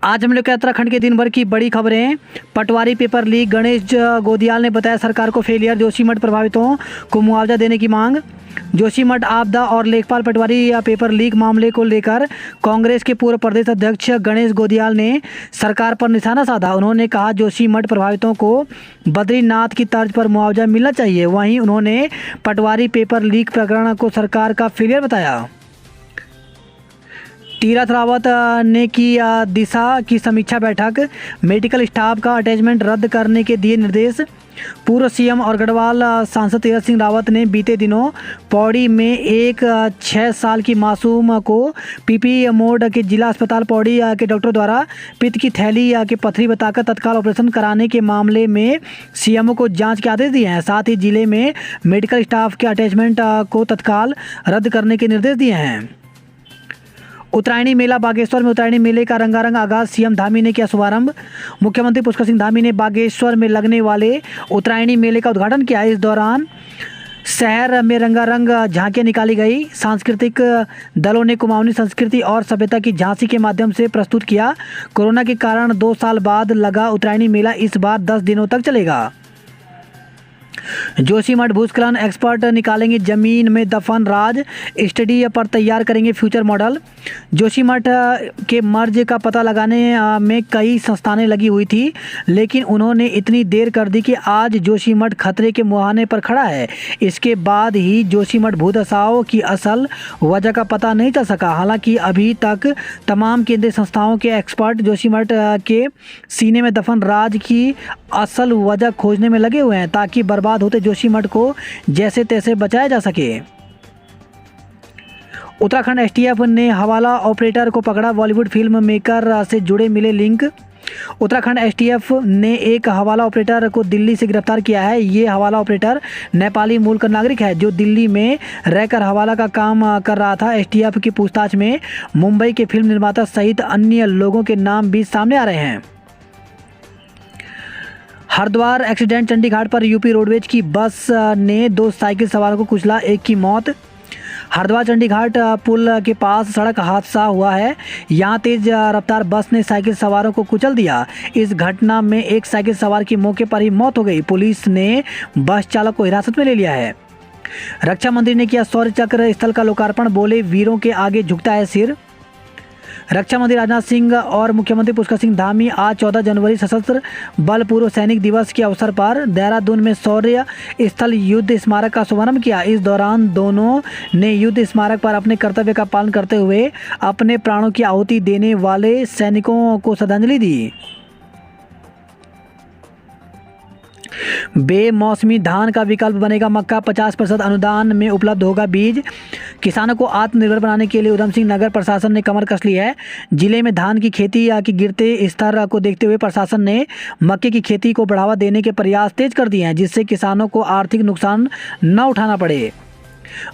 आज हम लोग के उत्तराखंड के दिन भर की बड़ी खबरें। पटवारी पेपर लीक, गणेश गोदियाल ने बताया सरकार को फेलियर, जोशीमठ प्रभावितों को मुआवजा देने की मांग। जोशीमठ आपदा और लेखपाल पटवारी पेपर लीक मामले को लेकर कांग्रेस के पूर्व प्रदेश अध्यक्ष गणेश गोदियाल ने सरकार पर निशाना साधा। उन्होंने कहा जोशीमठ प्रभावितों को बद्रीनाथ की तर्ज पर मुआवजा मिलना चाहिए। वहीं उन्होंने पटवारी पेपर लीक प्रकरण को सरकार का फेलियर बताया। तीरथ रावत ने की दिशा की समीक्षा बैठक, मेडिकल स्टाफ का अटैचमेंट रद्द करने के दिए निर्देश। पूर्व सीएम और गढ़वाल सांसद तीरथ सिंह रावत ने बीते दिनों पौड़ी में एक 6 साल की मासूम को पीपी मोड के जिला अस्पताल पौड़ी के डॉक्टर द्वारा पित्त की थैली के पथरी बताकर तत्काल ऑपरेशन कराने के मामले में सीएमओ को जांच के आदेश दिए हैं। साथ ही जिले में मेडिकल स्टाफ के अटैचमेंट को तत्काल रद्द करने के निर्देश दिए हैं। उत्तरायणी मेला बागेश्वर में उत्तरायणी मेले का रंगारंग आगाज, सीएम धामी ने किया शुभारंभ। मुख्यमंत्री पुष्कर सिंह धामी ने बागेश्वर में लगने वाले उत्तरायणी मेले का उद्घाटन किया। इस दौरान शहर में रंगारंग झांकियां निकाली गई। सांस्कृतिक दलों ने कुमाऊनी संस्कृति और सभ्यता की झांसी के माध्यम से प्रस्तुत किया। कोरोना के कारण 2 साल बाद लगा उत्तरायणी मेला इस बार 10 दिनों तक चलेगा। जोशीमठ भूस्खलन एक्सपर्ट निकालेंगे जमीन में दफन राज, स्टडी पर तैयार करेंगे फ्यूचर मॉडल। जोशीमठ के मर्ज का पता लगाने में कई संस्थानें लगी हुई थी, लेकिन उन्होंने इतनी देर कर दी कि आज जोशीमठ खतरे के मुहाने पर खड़ा है। इसके बाद ही जोशीमठ भूदशाओं की असल वजह का पता नहीं चल सका। हालांकि अभी तक तमाम केंद्रीय संस्थाओं के एक्सपर्ट जोशीमठ के सीने में दफन राज की असल वजह खोजने में लगे हुए हैं, ताकि बर्बाद होते जोशीमठ को जैसे तैसे बचाया जा सके। उत्तराखंड एसटीएफ ने हवाला ऑपरेटर को पकड़ा, बॉलीवुड फिल्म मेकर से जुड़े मिले लिंक। उत्तराखंड एसटीएफ ने एक हवाला ऑपरेटर को दिल्ली से गिरफ्तार किया है। ये हवाला ऑपरेटर नेपाली मूल का नागरिक है जो दिल्ली में रहकर हवाला का काम कर रहा था। एसटीएफ की पूछताछ में मुंबई के फिल्म निर्माता सहित अन्य लोगों के नाम भी सामने आ रहे हैं। हरिद्वार एक्सीडेंट, चंडीगढ़ पर यूपी रोडवेज की बस ने 2 साइकिल सवारों को कुचला, एक की मौत। हरिद्वार चंडीगढ़ पुल के पास सड़क हादसा हुआ है। यहां तेज रफ्तार बस ने साइकिल सवारों को कुचल दिया। इस घटना में एक साइकिल सवार की मौके पर ही मौत हो गई। पुलिस ने बस चालक को हिरासत में ले लिया है। रक्षा मंत्री ने किया शौर्य चक्र स्थल का लोकार्पण, बोले वीरों के आगे झुकता है सिर। रक्षा मंत्री राजनाथ सिंह और मुख्यमंत्री पुष्कर सिंह धामी आज 14 जनवरी सशस्त्र बल पूर्व सैनिक दिवस के अवसर पर देहरादून में शौर्य स्थल युद्ध स्मारक का शुभारंभ किया। इस दौरान दोनों ने युद्ध स्मारक पर अपने कर्तव्य का पालन करते हुए अपने प्राणों की आहुति देने वाले सैनिकों को श्रद्धांजलि दी। बेमौसमी धान का विकल्प बनेगा मक्का, 50% अनुदान में उपलब्ध होगा बीज। किसानों को आत्मनिर्भर बनाने के लिए उधम सिंह नगर प्रशासन ने कमर कस ली है। जिले में धान की खेती की गिरते स्तर को देखते हुए प्रशासन ने मक्के की खेती को बढ़ावा देने के प्रयास तेज कर दिए हैं, जिससे किसानों को आर्थिक नुकसान न उठाना पड़े।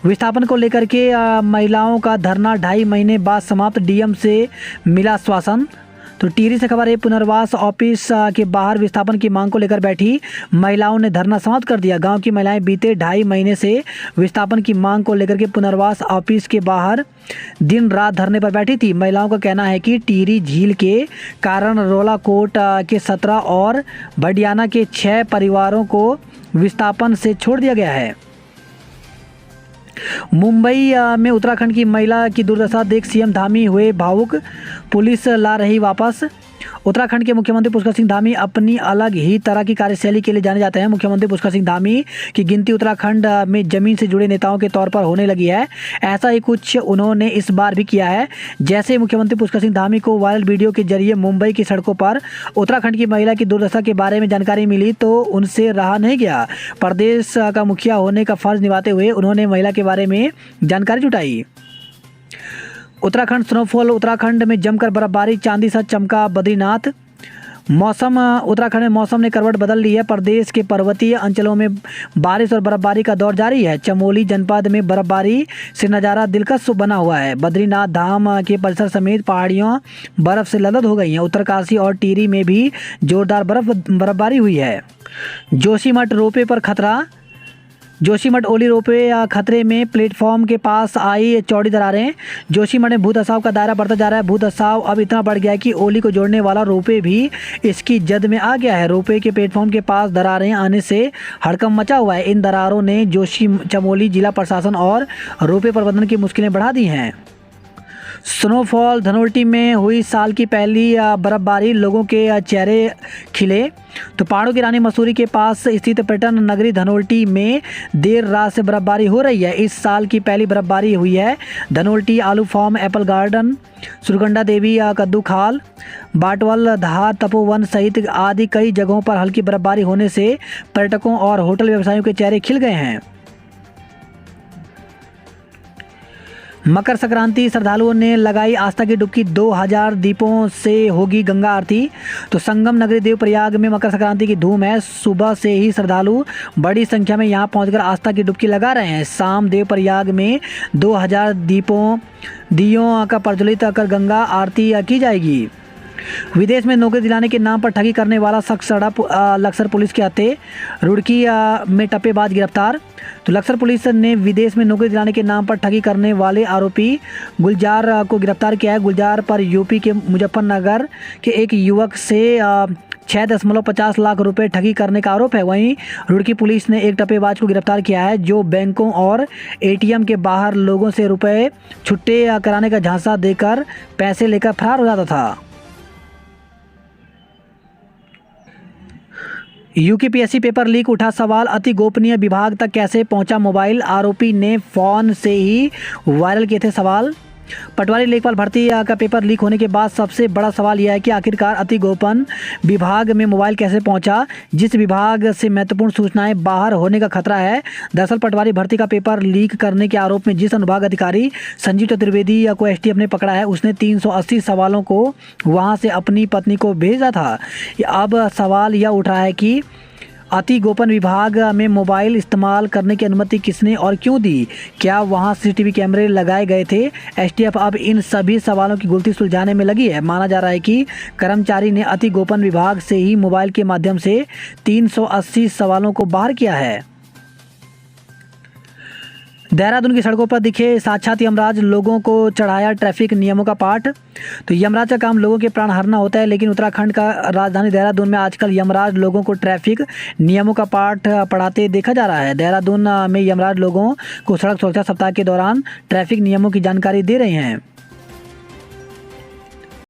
विस्थापन को लेकर के महिलाओं का धरना 2.5 महीने बाद समाप्त, डीएम से मिला आश्वासन। तो टिहरी से खबर है, पुनर्वास ऑफिस के बाहर विस्थापन की मांग को लेकर बैठी महिलाओं ने धरना समाप्त कर दिया। गांव की महिलाएं बीते 2.5 महीने से विस्थापन की मांग को लेकर के पुनर्वास ऑफिस के बाहर दिन रात धरने पर बैठी थी। महिलाओं का कहना है कि टिहरी झील के कारण रोलाकोट के 17 और भडियाना के 6 परिवारों को विस्थापन से छोड़ दिया गया है। मुंबई में उत्तराखंड की महिला की दुर्दशा देख सीएम धामी हुए भावुक, पुलिस ला रही वापस। उत्तराखंड के मुख्यमंत्री पुष्कर सिंह धामी अपनी अलग ही तरह की कार्यशैली के लिए जाने जाते हैं। मुख्यमंत्री पुष्कर सिंह धामी की गिनती उत्तराखंड में जमीन से जुड़े नेताओं के तौर पर होने लगी है। ऐसा ही कुछ उन्होंने इस बार भी किया है। जैसे मुख्यमंत्री पुष्कर सिंह धामी को वायरल वीडियो के जरिए मुंबई की सड़कों पर उत्तराखंड की महिला की दुर्दशा के बारे में जानकारी मिली तो उनसे रहा नहीं गया। प्रदेश का मुखिया होने का फर्ज निभाते हुए उन्होंने महिला के बारे में जानकारी जुटाई। उत्तराखंड स्नोफॉल, उत्तराखंड में जमकर बर्फबारी, चांदी सा चमका बद्रीनाथ। मौसम, उत्तराखंड में मौसम ने करवट बदल ली है। प्रदेश के पर्वतीय अंचलों में बारिश और बर्फबारी का दौर जारी है। चमोली जनपद में बर्फबारी से नज़ारा दिलकश बना हुआ है। बद्रीनाथ धाम के परिसर समेत पहाड़ियों बर्फ से लदद हो गई हैं। उत्तरकाशी और टिहरी में भी जोरदार बर्फबारी हुई है। जोशीमठ रोपवे पर खतरा, जोशीमठ ओली रोपवे खतरे में, प्लेटफॉर्म के पास आई चौड़ी दरारें। जोशीमठ में भू धसाव का दायरा बढ़ता जा रहा है। भू धसाव अब इतना बढ़ गया है कि ओली को जोड़ने वाला रोपवे भी इसकी जद में आ गया है। रोपवे के प्लेटफॉर्म के पास दरारें आने से हड़कंप मचा हुआ है। इन दरारों ने जोशी चमोली जिला प्रशासन और रोपवे प्रबंधन की मुश्किलें बढ़ा दी हैं। स्नोफॉल, धनोल्टी में हुई साल की पहली बर्फबारी, लोगों के चेहरे खिले। तो पहाड़ों की रानी मसूरी के पास स्थित पर्यटन नगरी धनोल्टी में देर रात से बर्फबारी हो रही है। इस साल की पहली बर्फबारी हुई है। धनोल्टी, आलू फार्म, एप्पल गार्डन, सुरगंडा देवी, कद्दू खाल, बाटवल, धार, तपोवन सहित आदि कई जगहों पर हल्की बर्फबारी होने से पर्यटकों और होटल व्यवसायियों के चेहरे खिल गए हैं। मकर संक्रांति, श्रद्धालुओं ने लगाई आस्था की डुबकी। 2000 दीपों से होगी गंगा आरती। तो संगम नगरी देवप्रयाग में मकर संक्रांति की धूम है। सुबह से ही श्रद्धालु बड़ी संख्या में यहां पहुंचकर आस्था की डुबकी लगा रहे हैं। शाम देवप्रयाग में 2000 दियों का प्रज्वलित कर गंगा आरती की जाएगी। विदेश में नौकरी दिलाने के नाम पर ठगी करने वाला शख्स लक्सर पुलिस के हत्थे। रुड़की में टप्पेबाज गिरफ्तार। तो लक्सर पुलिस ने विदेश में नौकरी दिलाने के नाम पर ठगी करने वाले आरोपी गुलजार को गिरफ्तार किया है। गुलजार पर यूपी के मुजफ्फरनगर के एक युवक से 6.50 लाख रुपए ठगी करने का आरोप है। वहीं रुड़की पुलिस ने एक टप्पेबाज को गिरफ्तार किया है जो बैंकों और एटीएम के बाहर लोगों से रुपए छुट्टे कराने का झांसा देकर पैसे लेकर फरार हो जाता था। यूकेपीएससी पेपर लीक, उठा सवाल अति गोपनीय विभाग तक कैसे पहुंचा मोबाइल। आरोपी ने फोन से ही वायरल किए थे सवाल। पटवारी लेखपाल भर्ती का पेपर लीक होने के बाद सबसे बड़ा सवाल यह है कि आखिरकार अति गोपन विभाग में मोबाइल कैसे पहुंचा, जिस विभाग से महत्वपूर्ण सूचनाएं बाहर होने का खतरा है। दरअसल पटवारी भर्ती का पेपर लीक करने के आरोप में जिस अनुभाग अधिकारी संजीव चतुर्वेदी को एसटीएफ ने पकड़ा है, उसने 380 सवालों को वहां से अपनी पत्नी को भेजा था। अब सवाल यह उठ रहा है कि अति गोपन विभाग में मोबाइल इस्तेमाल करने की अनुमति किसने और क्यों दी? क्या वहां सीसीटीवी कैमरे लगाए गए थे? एसटीएफ अब इन सभी सवालों की गुत्थी सुलझाने में लगी है। माना जा रहा है कि कर्मचारी ने अति गोपन विभाग से ही मोबाइल के माध्यम से 380 सवालों को बाहर किया है। देहरादून की सड़कों पर दिखे साक्षात यमराज, लोगों को चढ़ाया ट्रैफिक नियमों का पाठ। तो यमराज का काम लोगों के प्राण हरना होता है, लेकिन उत्तराखंड का राजधानी देहरादून में आजकल यमराज लोगों को ट्रैफिक नियमों का पाठ पढ़ाते देखा जा रहा है। देहरादून में यमराज लोगों को सड़क सुरक्षा सप्ताह के दौरान ट्रैफिक नियमों की जानकारी दे रहे हैं।